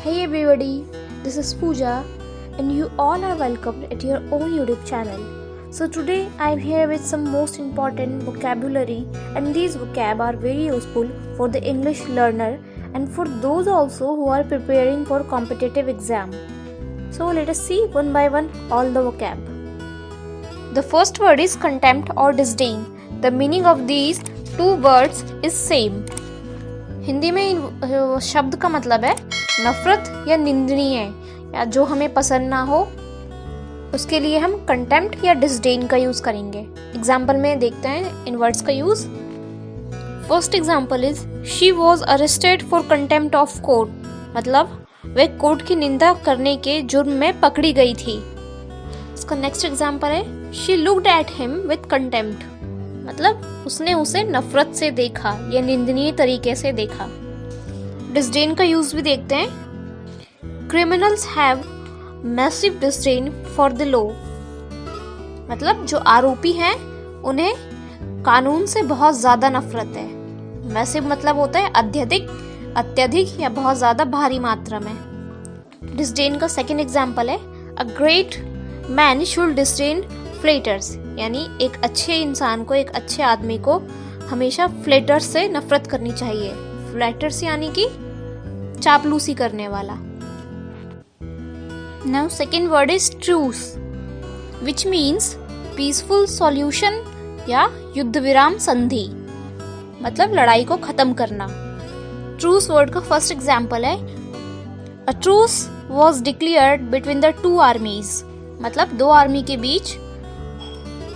Hey everybody, this is Pooja and you all are welcomed at your own YouTube channel. So today I am here with some most important vocabulary, and these vocab are very useful for the English learner and for those also who are preparing for competitive exam. So let us see one by one all the vocab. The first word is contempt or disdain. The meaning of these two words is same. Hindi में इन शब्द का मतलब है नफरत या निंदनीय या जो हमें पसंद ना हो, उसके लिए हम कंटेम्प्ट या डिसडेन का यूज करेंगे. एग्जाम्पल में देखते हैं इन वर्ड्स का use. First example is she was arrested for contempt of court. मतलब वह कोर्ट की निंदा करने के जुर्म में पकड़ी गई थी. इसका नेक्स्ट एग्जाम्पल है she looked at him with contempt. मतलब उसने उसे नफरत से देखा या निंदनीय तरीके से देखा. डिसडेन का यूज भी देखते हैं. Criminals have massive disdain for the law. मतलब जो आरोपी हैं उन्हें कानून से बहुत ज्यादा नफरत है. मैसिव मतलब होता है अत्यधिक या बहुत ज्यादा भारी मात्रा में. डिसडेन का सेकंड एग्जांपल है a great man should disdain flatterers. यानी एक अच्छे इंसान को, एक अच्छे आदमी को हमेशा फ्लेटर्स से नफरत करनी चाहिए. फ्लेटर्स यानी कि चापलूसी करने वाला. Now second word is truce which means peaceful solution या युद्ध विराम संधि. मतलब लड़ाई को खत्म करना. ट्रूस वर्ड का फर्स्ट एग्जाम्पल है a truce was declared between the two armies. मतलब दो आर्मी के बीच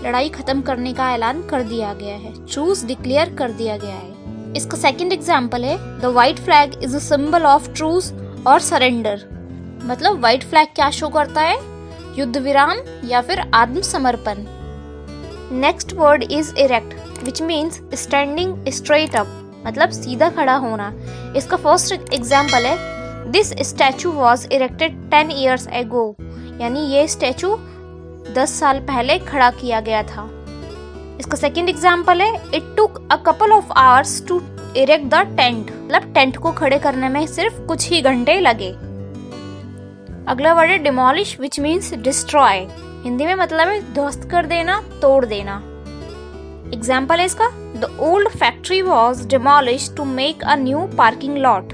लड़ाई खत्म करने का ऐलान कर दिया गया है. ट्रूस डिक्लेयर कर दिया गया है. इसका सेकंड एग्जांपल है the white flag is a symbol of truce और सरेंडर. मतलब व्हाइट फ्लैग क्या शो करता है? युद्ध विराम या फिर आत्मसमर्पण. Next word is erect which means standing straight up. मतलब सीधा खड़ा होना. इसका फर्स्ट एग्जांपल है this statue was erected 10 years ago. यानी ये स्टैचू 10 साल पहले खड़ा किया गया था. इसका सेकंड एग्जांपल है it took a couple of hours to erect the tent. मतलब टेंट को खड़े करने में सिर्फ कुछ ही घंटे लगे. अगला वर्ड है demolish which means destroy. Hindi में मतलब है ध्वस्त कर देना, तोड़ देना. एग्जांपल है इसका the old factory was demolish to make a new parking lot.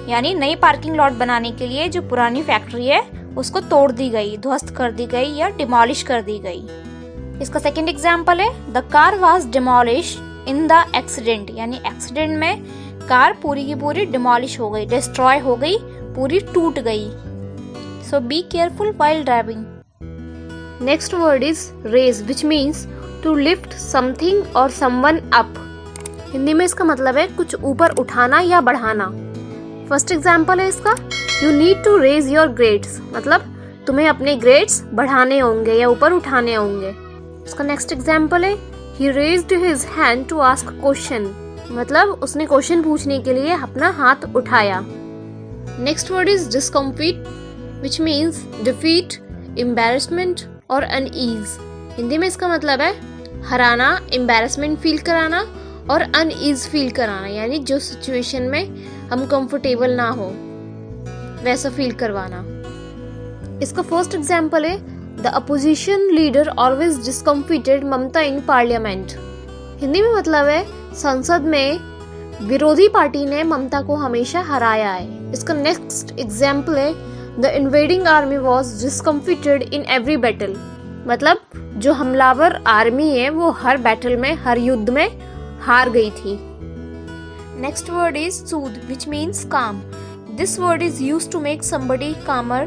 यानी नई पार्किंग लॉट बनाने के लिए जो पुरानी फैक्ट्री है उसको तोड़ दी गई, ध्वस्त कर दी गई या डिमोलिश कर दी गई. इसका सेकंड एग्जांपल है the car was demolish in the accident. यानी एक्सीडेंट में कार पूरी की पूरी डिमोलिश हो गई, डिस्ट्रॉय हो गई, पूरी टूट गई. So be careful while driving. Next word is raise which means to lift something और समवन अप. हिंदी में इसका मतलब है कुछ ऊपर उठाना या बढ़ाना. फर्स्ट एग्जांपल है इसका you need to raise your grades. मतलब तुम्हें अपने ग्रेड्स बढ़ाने होंगे या ऊपर उठाने होंगे. इसका नेक्स्ट एग्जांपल है he raised his hand to ask question. मतलब उसने क्वेश्चन पूछने के लिए अपना हाथ उठाया. Next word is discomfit which means defeat, embarrassment और अनईज. हिंदी में इसका मतलब है हराना, एम्बैरेसमेंट फील कराना और अनईज फील कराना. यानी जो सिचुएशन में हम कंफर्टेबल ना हो वैसा फील करवाना. इसका फर्स्ट एग्जांपल है the opposition leader always discomfited Mamata in parliament. Hindi में मतलब है संसद में विरोधी पार्टी ने ममता को हमेशा हराया है. इसका नेक्स्ट एग्जांपल है the invading army was discomfited in every battle. मतलब जो हमलावर आर्मी है वो हर बैटल में, हर युद्ध में हार गई थी. Next word is Sood which means काम. This word is used to make somebody calmer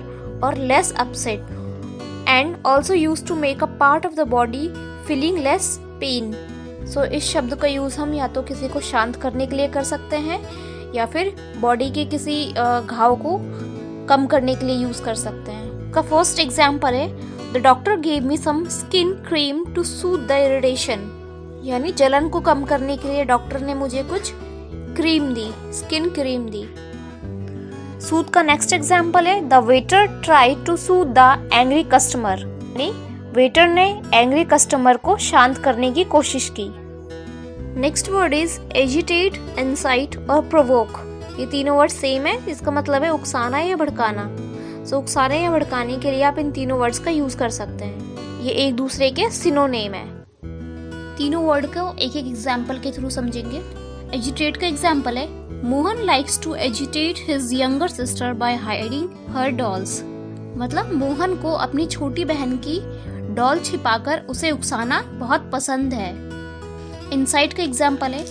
or less upset and also used to make a part of the body feeling less pain. So इस शब्द का use हम या तो किसी को शांत करने के लिए कर सकते हैं या फिर बॉडी के किसी घाव को कम करने के लिए यूज कर सकते हैं. का फर्स्ट एग्जांपल है the doctor gave me some skin cream to soothe the irritation. यानी जलन को कम करने के लिए डॉक्टर ने मुझे कुछ क्रीम दी, स्किन क्रीम दी. सूद का नेक्स्ट एग्जांपल है the waiter try to soothe the angry customer. यानी वेटर ने एंग्री कस्टमर को शांत करने की कोशिश की. Next word is agitate, incite और प्रोवोक. ये तीनों वर्ड सेम है, इसका मतलब है उकसाना या भड़काना। सो उकसाने या भड़काने के लिए आप इन तीनों वर्ड्स का यूज कर सकते हैं। ये एक दूसरे के सिनोनिम है। तीनों वर्ड को एक एक एग्जाम्पल के थ्रू समझेंगे। एजिटेट का एग्जाम्पल है, Mohan likes to agitate his younger sister by hiding her dolls. मतलब मोहन को अपनी छोटी बहन की डॉल छिपाकर उसे उकसाना बहुत पसंद है। इंसाइट का एग्जाम्पल है,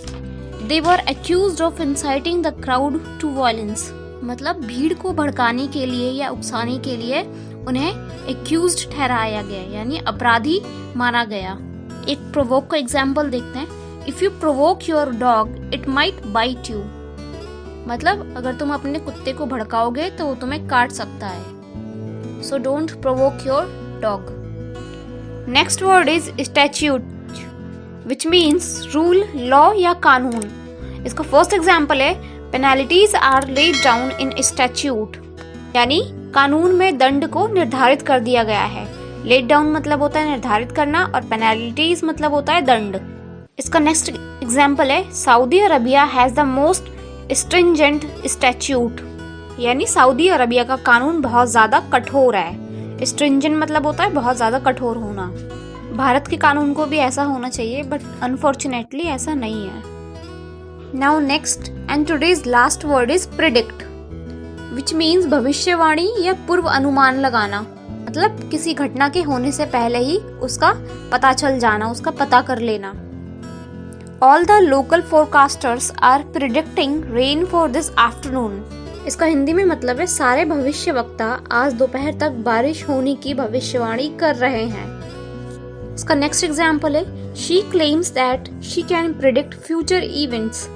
they were accused of inciting the crowd to violence. मतलब भीड़ को भड़काने के लिए या उकसाने के लिए उन्हें एक्यूज्ड ठहराया गया, यानी अपराधी माना गया। एक प्रोवोक का एग्जाम्पल देखते हैं, if you provoke your dog it might bite you. मतलब अगर तुम अपने कुत्ते को भड़काओगे तो वो तुम्हें काट सकता है। So don't provoke your dog. Next word is statute which means rule, law या कानून। इसका फर्स्ट एग्जाम्पल है, penalties are laid down in statute, यानी कानून में दंड को निर्धारित कर दिया गया है। लेड डाउन मतलब होता है निर्धारित करना और पेनल्टीज मतलब होता है दंड। इसका नेक्स्ट एग्जाम्पल है, Saudi Arabia has the most stringent statute, यानी सऊदी अरबिया का कानून बहुत ज्यादा कठोर है। स्ट्रिंजेंट मतलब होता है बहुत ज्यादा कठोर होना। भारत के कानून को भी ऐसा होना चाहिए, बट अनफॉर्चुनेटली ऐसा नहीं है। Now next and today's last word is predict which means भविष्यवाणी या पूर्व अनुमान लगाना। मतलब किसी घटना के होने से पहले ही उसका पता चल जाना, उसका पता कर लेना। All the local forecasters are predicting rain for this afternoon. इसका हिंदी में मतलब है, सारे भविष्यवक्ता आज दोपहर तक बारिश होने की भविष्यवाणी कर रहे हैं। इसका नेक्स्ट एग्जाम्पल है, she claims that she can predict future events.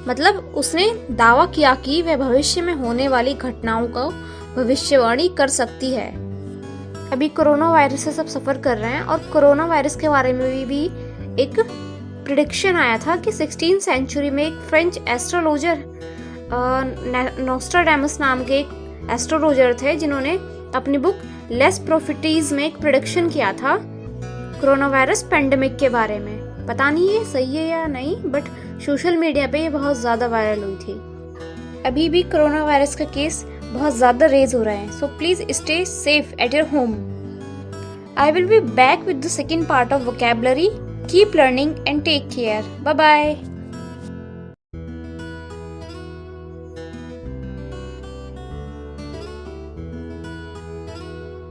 मतलब उसने दावा किया कि वह भविष्य में होने वाली घटनाओं को भविष्यवाणी कर सकती है। अभी कोरोना वायरस से सब सफर कर रहे हैं और कोरोना वायरस के बारे में भी एक प्रिडिक्शन आया था कि 16th सेंचुरी में एक फ्रेंच एस्ट्रोलॉजर नोस्ट्राडामस नाम के एक एस्ट्रोलॉजर थे, जिन्होंने अपनी बुक लेस प्रॉफिटीज में एक प्रिडिक्शन किया था कोरोना वायरस पेंडेमिक के बारे में। पता नहीं ये सही है या नहीं, बट सोशल मीडिया पे ये बहुत ज्यादा वायरल हुई थी। अभी भी कोरोना वायरस का केस बहुत ज्यादा रेज हो रहा है, so please stay safe at your home. I will be back with the second part of vocabulary. Keep learning and take care. Bye bye.